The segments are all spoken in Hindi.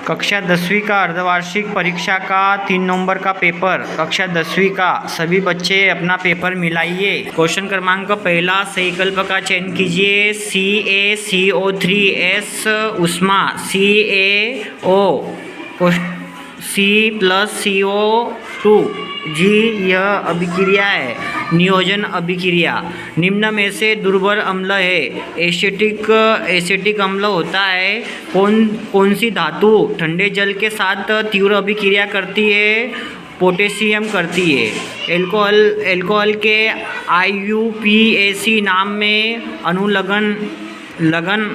कक्षा 10वीं का अर्धवार्षिक परीक्षा का 3 नवंबर का पेपर, कक्षा 10वीं का सभी बच्चे अपना पेपर मिलाइए। क्वेश्चन क्रमांक पहला, सही विकल्प का चयन कीजिए। CaCO3S उष्मा, CaO C+CO2 जी यह अभिक्रिया है, नियोजन अभिक्रिया। निम्न में से दुर्बल अम्ल है। एसिटिक अम्ल होता है। कौन सी धातु ठंडे जल के साथ तीव्र अभिक्रिया करती है? पोटेशियम करती है। एल्कोहल के IUPAC नाम में अनुलग्न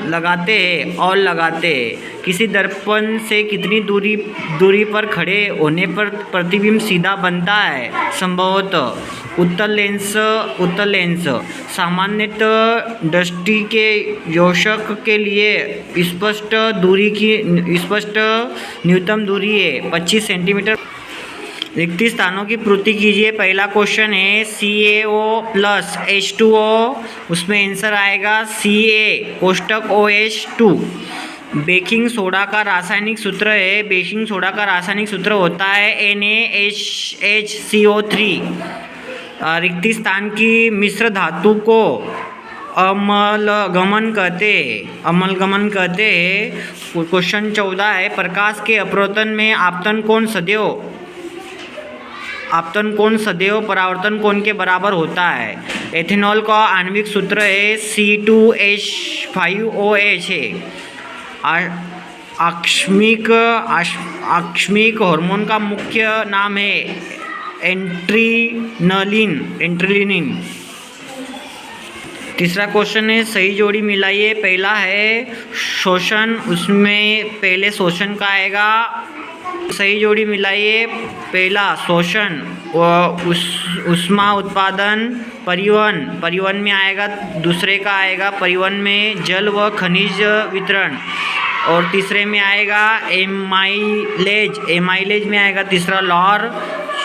लगाते हैं और लगाते हैं। किसी दर्पण से कितनी दूरी पर खड़े होने पर प्रतिबिंब सीधा बनता है? संभवतः उत्तल लेंस। सामान्यतः दृष्टि के योजक के लिए स्पष्ट न्यूनतम दूरी है 25 सेंटीमीटर। रिक्त स्थानों की पूर्ति कीजिए। पहला क्वेश्चन है CaO+H2O, उसमें आंसर आएगा Ca*OH2। बेकिंग सोडा का रासायनिक सूत्र है। बेकिंग सोडा का रासायनिक सूत्र होता है NaHCO3। रिक्त स्थान की मिश्र धातु को अमलगमन कहते हैं। क्वेश्चन 14 है, प्रकाश के अपवर्तन में आपतन कोण सदैव परावर्तन कोण के बराबर होता है। एथेनॉल का आणविक सूत्र है C2H5OH है। आकस्मिक हार्मोन का मुख्य नाम है एड्रेनलिन। तीसरा क्वेश्चन है, सही जोड़ी मिलाइए। पहला है शोषण, उसमें पहले शोषण का आएगा। सही जोड़ी मिलाइए। पहला शोषण, उष्मा उत्पादन, परिवहन में आएगा। दूसरे का आएगा परिवहन में जल व खनिज वितरण। और तीसरे में आएगा एमाइलेज में आएगा तीसरा लॉर।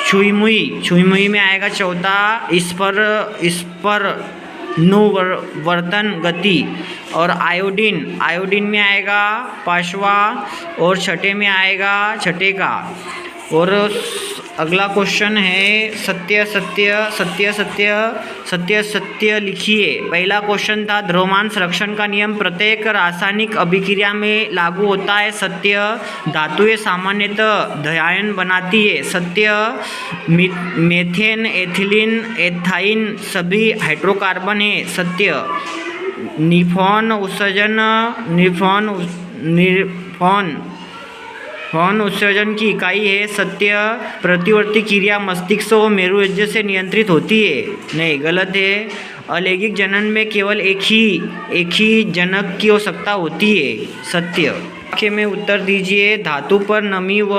छुई में आएगा चौथा नुवर्तन गति। और आयोडीन में आएगा पांचवा। और छठे में आएगा छठे का। और अगला क्वेश्चन है सत्य लिखिए। पहला क्वेश्चन था, द्रव्यमान संरक्षण का नियम प्रत्येक रासायनिक अभिक्रिया में लागू होता है। सत्य। धातुएं सामान्यतः धायन बनाती है। सत्य। मीथेन, एथिलीन, एथाइन सभी हाइड्रोकार्बन है। सत्य। निफॉन उत्सर्जन की इकाई है। सत्य। प्रतिवर्ती क्रिया मस्तिष्क व मेरुरज्जु से नियंत्रित होती है। नहीं, गलत है। अलैंगिक जनन में केवल एक ही जनक की आवश्यकता होती है। सत्य। वाक्य में उत्तर दीजिए। धातु पर नमी व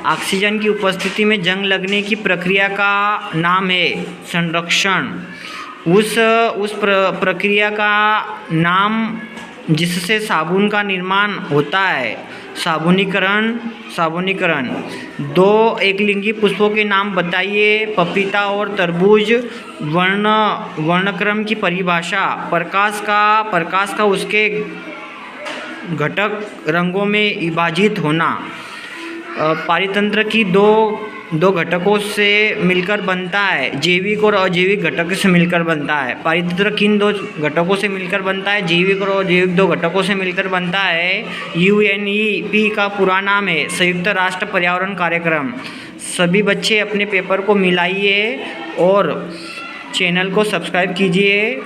ऑक्सीजन की उपस्थिति में जंग लगने की प्रक्रिया का नाम है संरक्षण। उस प्रक्रिया का नाम जिससे साबुन का निर्माण होता है, साबुनीकरण। 2 एकलिंगी पुष्पों के नाम बताइए। पपीता और तरबूज। वर्णक्रम की परिभाषा। प्रकाश का उसके घटक रंगों में विभाजित होना। पारितंत्र की दो घटकों से मिलकर बनता है, जैविक और अजैविक घटक से मिलकर बनता है। पारितंत्र किन 2 घटकों से मिलकर बनता है? जैविक और अजैविक 2 घटकों से मिलकर बनता है। UNEP का पूरा नाम है संयुक्त राष्ट्र पर्यावरण कार्यक्रम। सभी बच्चे अपने पेपर को मिलाइए और चैनल को सब्सक्राइब कीजिए।